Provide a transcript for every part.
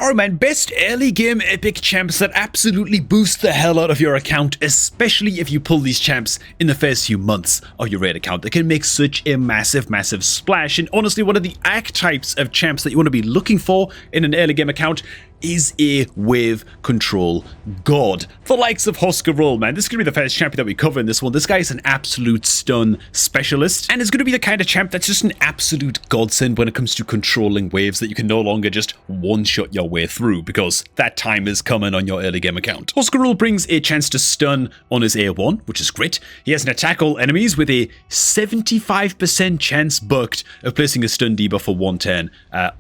Alright man, best early game epic champs that absolutely boost the hell out of your account, especially if you pull these champs in the first few months of your raid account. They can make such a massive splash, and honestly one of the archetypes of champs that you want to be looking for in an early game account is a wave control god. The likes of Husker Roll, man. This is going to be the first champion that we cover in this one. This guy is an absolute stun specialist, and is going to be the kind of champ that's just an absolute godsend when it comes to controlling waves that you can no longer just one-shot your way through, because that time is coming on your early game account. Husker Roll brings a chance to stun on his A1, which is great. He has an attack all enemies with a 75% chance bucked of placing a stun debuff for 1 turn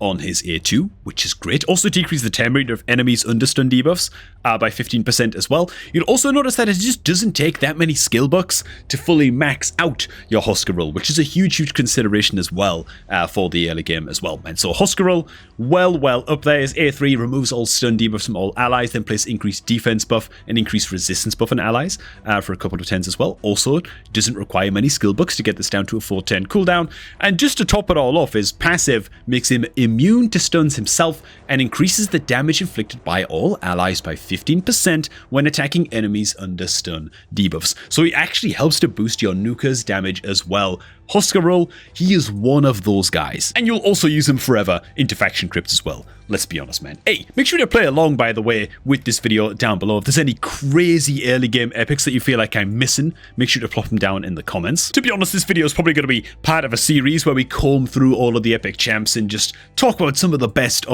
on his A2, which is great. Also decrease the turn rate of enemies under stun debuffs by 15% as well. You'll also notice that it just doesn't take that many skill bucks to fully max out your Husker Roll, which is a huge consideration as well for the early game as well. And so Husker Roll, well up there. His A3 removes all stun debuffs from all allies, then place increased defense buff and increased resistance buff on allies for a couple of turns as well. Also doesn't require many skill bucks to get this down to a 4-turn cooldown. And just to top it all off, his passive makes him immune to stuns himself and increases the damage inflicted by all allies by 15% when attacking enemies under stun debuffs. So he actually helps to boost your nuker's damage as well. Husker Roll, he is one of those guys. And you'll also use him forever into faction crypts as well. Let's be honest, man. Hey, make sure to play along, by the way, with this video down below. If there's any crazy early game epics that you feel like I'm missing, make sure to plop them down in the comments. To be honest, this video is probably going to be part of a series where we comb through all of the epic champs and just talk about some of the best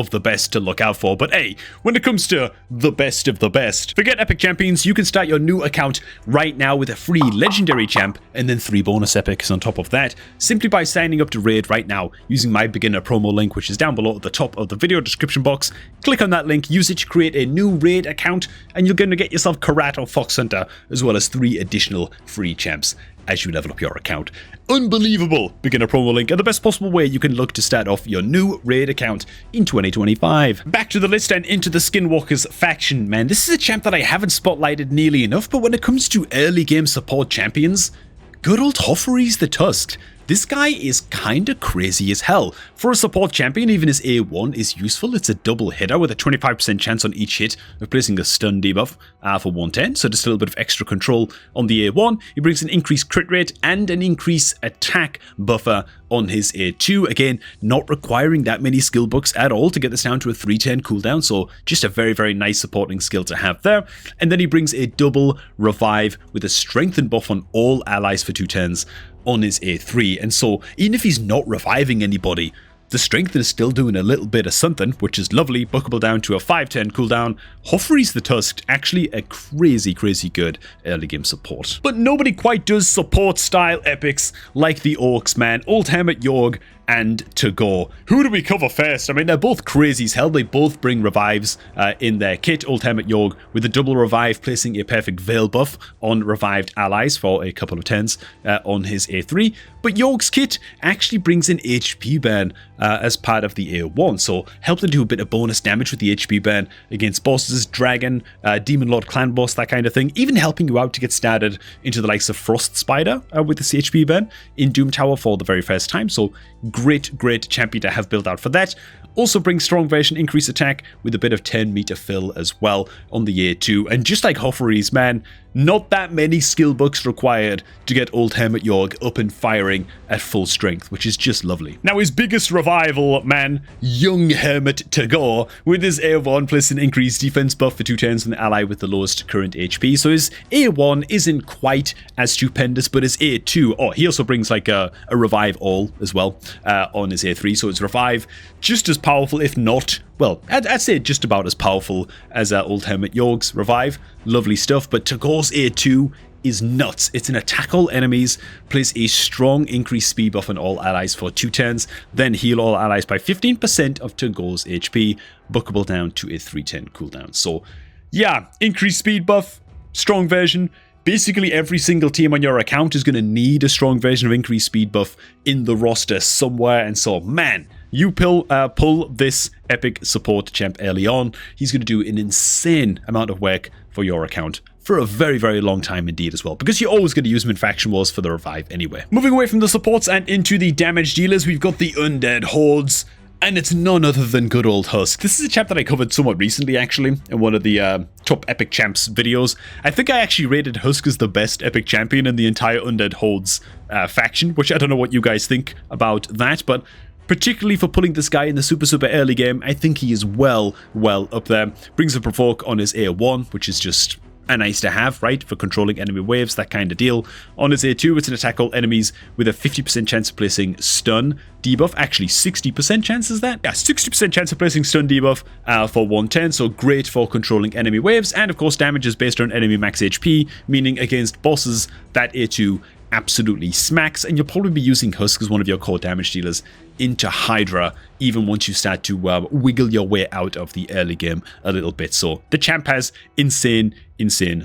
to look out for. But hey, when it comes to the best of the best, forget epic champions, you can start your new account right now with a free legendary champ and then 3 bonus epics on top of that, simply by signing up to raid right now using my beginner promo link, which is down below at the top of the video description box. Click on that link, use it to create a new raid account, and you're going to get yourself Karat or Fox Hunter, as well as 3 additional free champs as you level up your account. Unbelievable beginner promo link, and the best possible way you can look to start off your new raid account in 2025. Back to the list and into the Skinwalkers faction, man. This is a champ that I haven't spotlighted nearly enough, but when it comes to early game support champions, good old Hoffery's the Tusked. This guy is kinda crazy as hell. For a support champion, even his A1 is useful. It's a double hitter with a 25% chance on each hit of placing a stun debuff for 110, so just a little bit of extra control on the A1. He brings an increased crit rate and an increased attack buffer on his A2. Again, not requiring that many skill books at all to get this down to a 3-turn cooldown, so just a very nice supporting skill to have there. And then he brings a double revive with a strengthen buff on all allies for 2 turns on his A3, and so even if he's not reviving anybody, the strengthen is still doing a little bit of something, which is lovely. Bookable down to a 5-turn cooldown. Hoffery's the Tusked, actually a crazy good early game support. But nobody quite does support style epics like the Orcs, man. Old Hermit Yorg and Tagore. Who do we cover first? I mean, they're both crazy as hell. They both bring revives in their kit. Old Hermit Yorg with a double revive, placing a perfect veil buff on revived allies for a couple of turns on his A3. But Yorg's kit actually brings an HP burn as part of the A1, so help them do a bit of bonus damage with the HP burn against bosses, Dragon, Demon Lord clan boss, that kind of thing. Even helping you out to get started into the likes of Frost Spider with this HP burn in Doom Tower for the very first time. So great champion to have built out for that. Also brings strong version, increased attack with a bit of 10 meter fill as well on the A2. And just like Hoffery's, man, not that many skill books required to get Old Hermit Yorg up and firing at full strength, which is just lovely. Now his biggest revival, man, young Hermit Tagore, with his A1 plus an increased defense buff for 2 turns on the ally with the lowest current HP. So his A1 isn't quite as stupendous, but his A2, oh, he also brings like a revive all as well on his A3. So his revive just as powerful, if not, well, I'd say just about as powerful as Old Hermit Yorg's revive. Lovely stuff, but Tagore's A2 is nuts. It's an attack all enemies, place a strong increased speed buff on all allies for 2 turns, then heal all allies by 15% of Tagore's HP, bookable down to a 3-turn cooldown. So yeah, increased speed buff, strong version. Basically every single team on your account is going to need a strong version of increased speed buff in the roster somewhere, and so man, you pull this epic support champ early on, he's going to do an insane amount of work for your account for a very long time indeed as well, because you're always going to use them in faction wars for the revive anyway. Moving away from the supports and into the damage dealers, we've got the undead hordes. And it's none other than good old Husk. This is a champ that I covered somewhat recently, actually, in one of the top Epic Champs videos. I think I actually rated Husk as the best Epic Champion in the entire Undead Hordes faction, which I don't know what you guys think about that, but particularly for pulling this guy in the super early game, I think he is well up there. Brings a provoke on his A1, which is just a nice to have, right, for controlling enemy waves, that kind of deal. On his A2, it's an attack all enemies with a 50% chance of placing stun debuff. Actually, 60% chance is that? Yeah, 60% chance of placing stun debuff for 110, so great for controlling enemy waves. And of course, damage is based on enemy max HP, meaning against bosses, that A2 absolutely smacks, and you'll probably be using Husk as one of your core damage dealers into Hydra, even once you start to wiggle your way out of the early game a little bit. So the champ has insane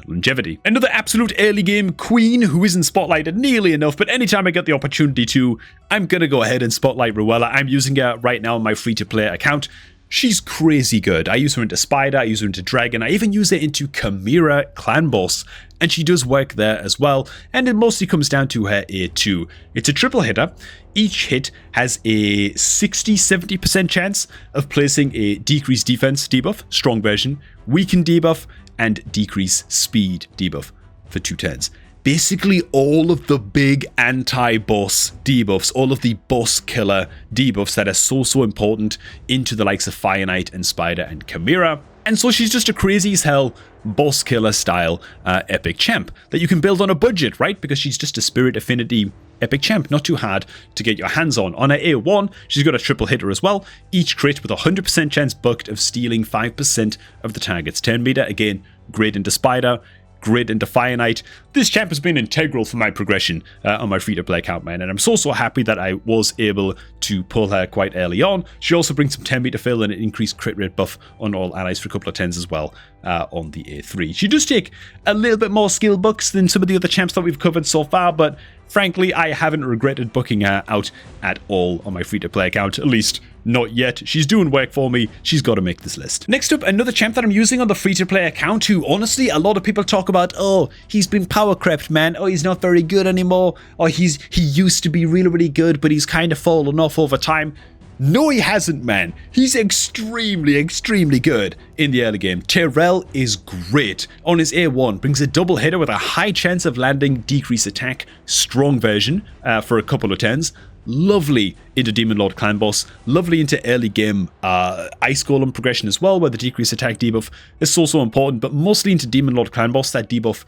longevity. Another absolute early game queen who isn't spotlighted nearly enough, but anytime I get the opportunity to, I'm gonna go ahead and spotlight Ruella. I'm using her right now on my free-to-play account. She's crazy good. I use her into Spider, I use her into Dragon, I even use her into Chimera Clan Boss, and she does work there as well, and it mostly comes down to her A2. It's a triple hitter. Each hit has a 60-70% chance of placing a decrease defense debuff, strong version, weaken debuff, and decrease speed debuff for 2 turns. Basically all of the big anti-boss debuffs, all of the boss killer debuffs that are so important into the likes of Fire Knight and Spider and Chimera. And so she's just a crazy as hell boss killer style epic champ that you can build on a budget, right? Because she's just a spirit affinity epic champ, not too hard to get your hands on. On her A1, she's got a triple hitter as well, each crit with a 100% chance bucked of stealing 5% of the target's turn meter. Again, great into Spider, great into Fire Knight. This champ has been integral for my progression on my free-to-play account, man, and I'm so happy that I was able to pull her quite early on. She also brings some 10 meter fill and an increased crit rate buff on all allies for a couple of turns as well on the A3. She does take a little bit more skill bucks than some of the other champs that we've covered so far, but frankly, I haven't regretted booking her out at all on my free-to-play account, at least not yet. She's doing work for me. She's got to make this list. Next up, another champ that I'm using on the free-to-play account who, honestly, a lot of people talk about, oh, he's been power crept, man. Oh, he's not very good anymore. Oh, he used to be really good, but he's kind of fallen off over time. No, he hasn't, man. He's extremely good in the early game. Tyrell is great. On his A1, brings a double hitter with a high chance of landing decrease attack, strong version for a couple of turns. Lovely into Demon Lord Clan Boss, lovely into early game Ice Golem progression as well, where the decrease attack debuff is so important, but mostly into Demon Lord Clan Boss. That debuff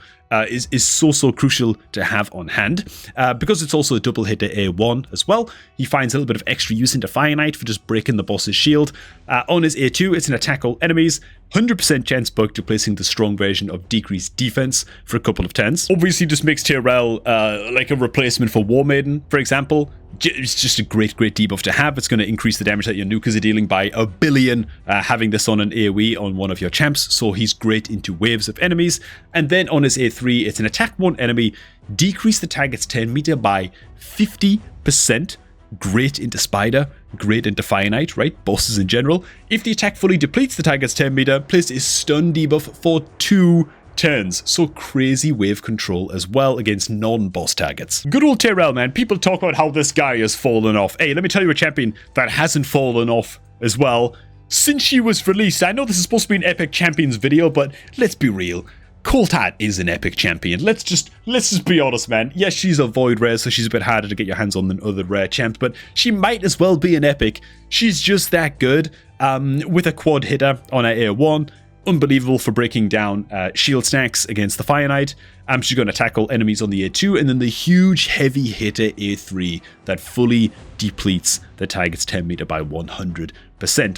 is so crucial to have on hand, because it's also a double hit to A1 as well. He finds a little bit of extra use into Fire Knight for just breaking the boss's shield. On his A2, it's an attack all enemies, 100% chance bug to placing the strong version of decreased defense for a couple of turns. Obviously just makes Tyrell like a replacement for War Maiden, for example. It's just a great debuff to have. It's going to increase the damage that your nukers are dealing by 1 billion, having this on an AoE on one of your champs, so he's great into waves of enemies. And then on his A3, it's an attack one enemy, decrease the target's 10 meter by 50%, great into Spider, great into Fire Knight, right? Bosses in general. If the attack fully depletes the target's 10 meter, place a stun debuff for 2 turns, so crazy wave control as well against non-boss targets. Good old Tyrell, man. People talk about how this guy has fallen off. Hey, let me tell you a champion that hasn't fallen off as well since she was released. I know this is supposed to be an Epic Champions video, but let's be real. Cold Heart is an epic champion. Let's just be honest, man. Yes, she's a void rare, so she's a bit harder to get your hands on than other rare champs, but she might as well be an epic. She's just that good. With a quad hitter on her A1, unbelievable for breaking down shield stacks against the Fire Knight. She's going to tackle enemies on the A2, and then the huge heavy hitter A3 that fully depletes the target's 10 meter by 100%.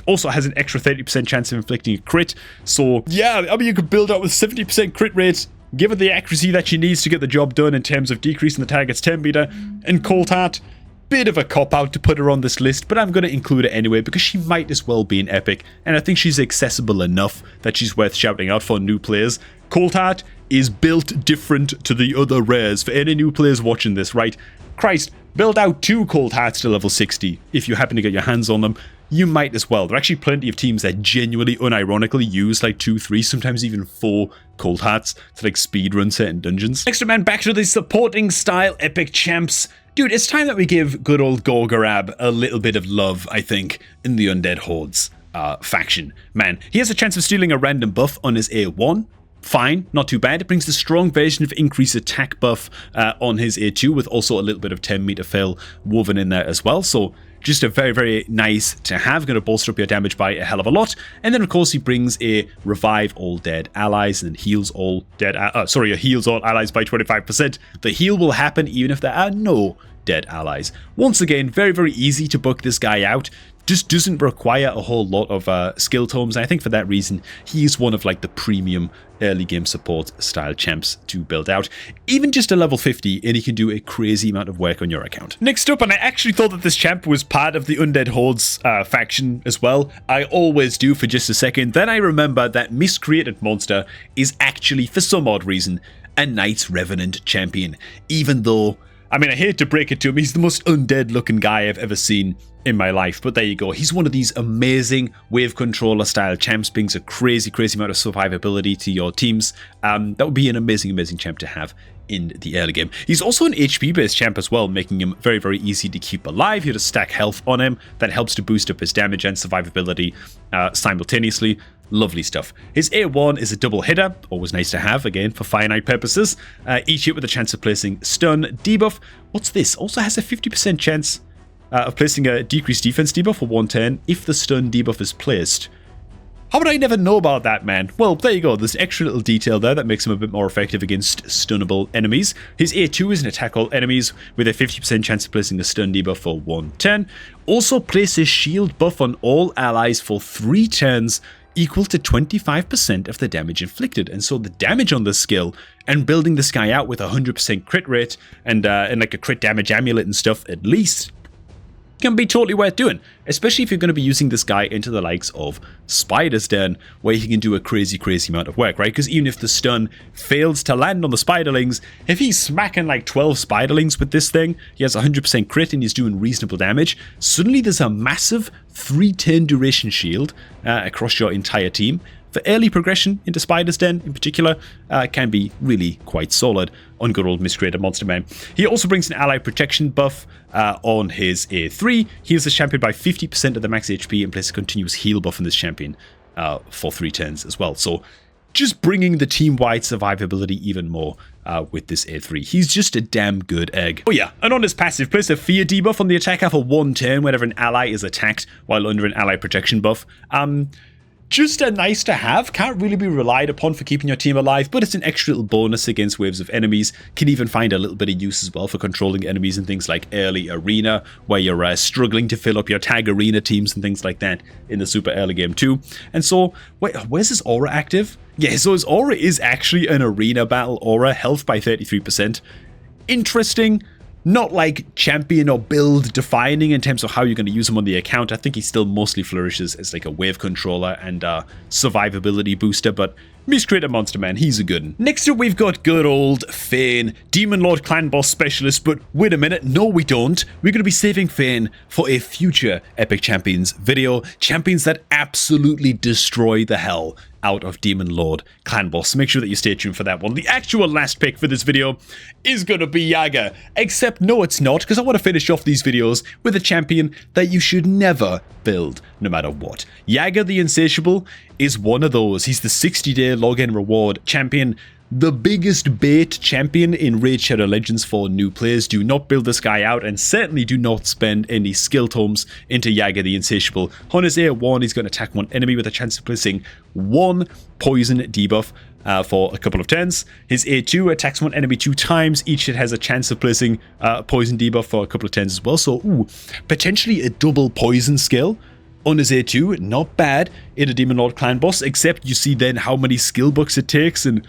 Also has an extra 30% chance of inflicting a crit. So yeah, I mean, you could build out with 70% crit rate, give her the accuracy that she needs to get the job done in terms of decreasing the target's 10 meter. And Cold Heart, bit of a cop-out to put her on this list, but I'm going to include it anyway because she might as well be an epic, and I think she's accessible enough that she's worth shouting out for new players. Cold Heart is built different to the other rares. For any new players watching this, right? Christ, build out 2 Cold Hearts to level 60 if you happen to get your hands on them. You might as well. There are actually plenty of teams that genuinely, unironically use like 2, 3, sometimes even 4 Cold Hearts to like speedrun certain dungeons. Next up, man, back to the supporting style epic champs. Dude, it's time that we give good old Gorgorab a little bit of love, I think, in the Undead Hordes faction. Man, he has a chance of stealing a random buff on his A1. Fine, not too bad. It brings the strong version of increased attack buff on his A2 with also a little bit of 10 meter fill woven in there as well. So just a very, very nice to have. Going to bolster up your damage by a hell of a lot. And then, of course, he brings a revive all dead allies and heals all dead... heals all allies by 25%. The heal will happen even if there are no dead allies. Once again, very, very easy to book this guy out. Just doesn't require a whole lot of skill tomes. And I think for that reason, he is one of like the premium early game support style champs to build out. Even just a level 50 and he can do a crazy amount of work on your account. Next up, and I actually thought that this champ was part of the Undead Hordes faction as well. I always do for just a second. Then I remember that Miscreated Monster is actually, for some odd reason, a Knights Revenant champion. Even though, I mean, I hate to break it to him, he's the most undead looking guy I've ever seen in my life, but there you go. He's one of these amazing wave controller style champs, brings a crazy amount of survivability to your teams. That would be an amazing champ to have in the early game. He's also an HP based champ as well, making him very, very easy to keep alive. You have to stack health on him. That helps to boost up his damage and survivability simultaneously. Lovely stuff. His A1 is a double hitter, always nice to have, again, for finite purposes. Each hit with a chance of placing stun debuff. What's this? Also has a 50% chance of placing a decreased defense debuff for 1 turn if the stun debuff is placed. How would I never know about that, man? Well, there you go. There's extra little detail there that makes him a bit more effective against stunnable enemies. His A2 is an attack all enemies with a 50% chance of placing a stun debuff for 1 turn. Also places shield buff on all allies for 3 turns, equal to 25% of the damage inflicted. And so the damage on this skill and building this guy out with 100% crit rate and like a crit damage amulet and stuff at least can be totally worth doing, especially if you're going to be using this guy into the likes of Spider's Den, where he can do a crazy amount of work, right? Because even if the stun fails to land on the spiderlings, if he's smacking like 12 spiderlings with this thing, he has 100% crit and he's doing reasonable damage, suddenly there's a massive 3-turn duration shield across your entire team. For early progression into Spider's Den in particular, can be really quite solid on good old Miscreated Monster Man. He also brings an ally protection buff on his A3. Heals the champion by 50% of the max HP and places a continuous heal buff on this champion for 3 turns as well. So just bringing the team-wide survivability even more with this A3. He's just a damn good egg. Oh yeah, and on his passive, place a fear debuff on the attacker for 1 turn whenever an ally is attacked while under an ally protection buff. Just a nice to have, can't really be relied upon for keeping your team alive, but it's an extra little bonus against waves of enemies. Can even find a little bit of use as well for controlling enemies in things like early arena, where you're struggling to fill up your tag arena teams and things like that in the super early game too. And so, wait, where's his aura active? Yeah, so his aura is actually an arena battle aura, health by 33%. Interesting. Not like champion or build defining in terms of how you're going to use him on the account. I think he still mostly flourishes as like a wave controller and survivability booster, but Miscreated Monster Man, he's a good one. Next up, we've got good old Fane, Demon Lord Clan Boss Specialist, but wait a minute, no we don't. We're going to be saving Fane for a future Epic Champions video. Champions that absolutely destroy the hell out of Demon Lord Clan Boss. Make sure that you stay tuned for that one. The actual last pick for this video is going to be Yaga. Except no it's not, because I want to finish off these videos with a champion that you should never build, no matter what. Yaga the Insatiable is one of those. He's the 60-day login reward champion. The biggest bait champion in Raid Shadow Legends for new players. Do not build this guy out and certainly do not spend any skill tomes into Yaga the Insatiable. On his A1, he's going to attack one enemy with a chance of placing 1 poison debuff for a couple of turns. His A2 attacks one enemy 2 times. Each hit has a chance of placing poison debuff for a couple of turns as well. So, potentially a double poison skill on his A2. Not bad in a Demon Lord Clan Boss, except you see then how many skill books it takes and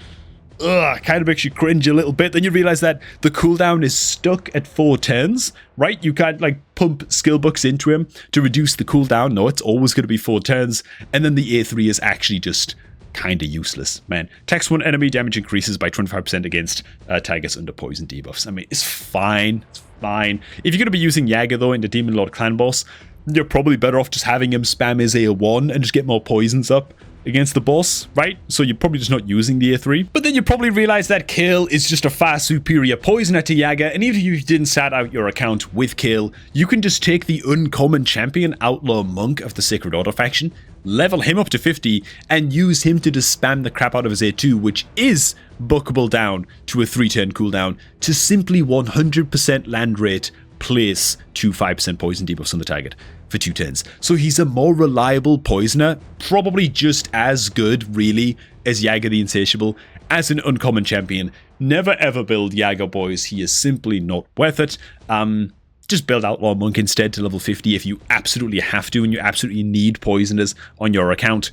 kind of makes you cringe a little bit. Then you realize that the cooldown is stuck at 4 turns, right? You can't like pump skill books into him to reduce the cooldown. No, it's always going to be 4 turns. And then the A3 is actually just kind of useless, man. Attacks one enemy, damage increases by 25% against targets under poison debuffs. I mean, it's fine. It's fine. If you're going to be using Yaga though into Demon Lord Clan Boss, you're probably better off just having him spam his A1 and just get more poisons up. against the boss, right? So you're probably just not using the A3. But then you probably realize that Kale is just a far superior poisoner to Yaga, and even if you didn't start out your account with Kale, you can just take the uncommon champion Outlaw Monk of the Sacred Order faction, level him up to 50, and use him to just spam the crap out of his A2, which is bookable down to a 3-turn cooldown, to simply 100% land rate place 2-5% poison debuffs on the target for 2 turns. So he's a more reliable poisoner, probably just as good, really, as Yaga the Insatiable, as an uncommon champion. Never ever build Yaga, boys. He is simply not worth it. Just build Outlaw Monk instead to level 50 if you absolutely have to and you absolutely need poisoners on your account.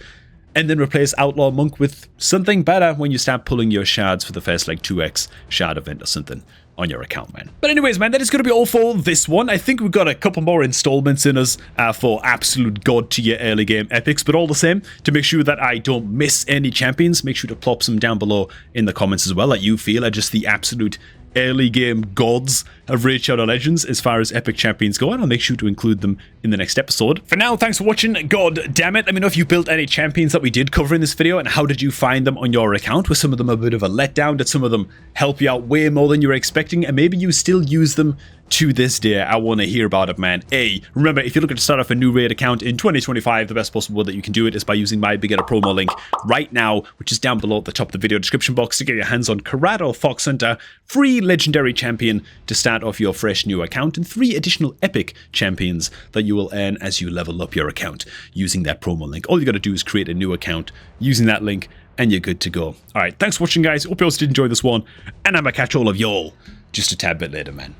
And then replace Outlaw Monk with something better when you start pulling your shards for the first like 2x shard event or something on your account, man. But anyways, man, that is going to be all for this one. I think we've got a couple more installments in us for absolute god tier early game epics, but all the same, to make sure that I don't miss any champions, make sure to plop some down below in the comments as well that you feel are just the absolute early game gods of Raid Shadow Legends as far as epic champions go, and I'll make sure to include them in the next episode. For now, thanks for watching. God damn it, let me know if you built any champions that we did cover in this video, and how did you find them on your account? Were some of them a bit of a letdown? Did some of them help you out way more than you were expecting, and maybe you still use them to this day? I want to hear about it, man. Remember, if you're looking to start off a new raid account in 2025, the best possible way that you can do it is by using my beginner promo link right now, which is down below at the top of the video description box, to get your hands on Corrado Fox Hunter, free legendary champion to start off your fresh new account, and 3 additional epic champions that you will earn as you level up your account using that promo link. All you got to do is create a new account using that link, and you're good to go. Alright, thanks for watching, guys. Hope you all did enjoy this one, and I'm gonna catch all of y'all just a tad bit later, man.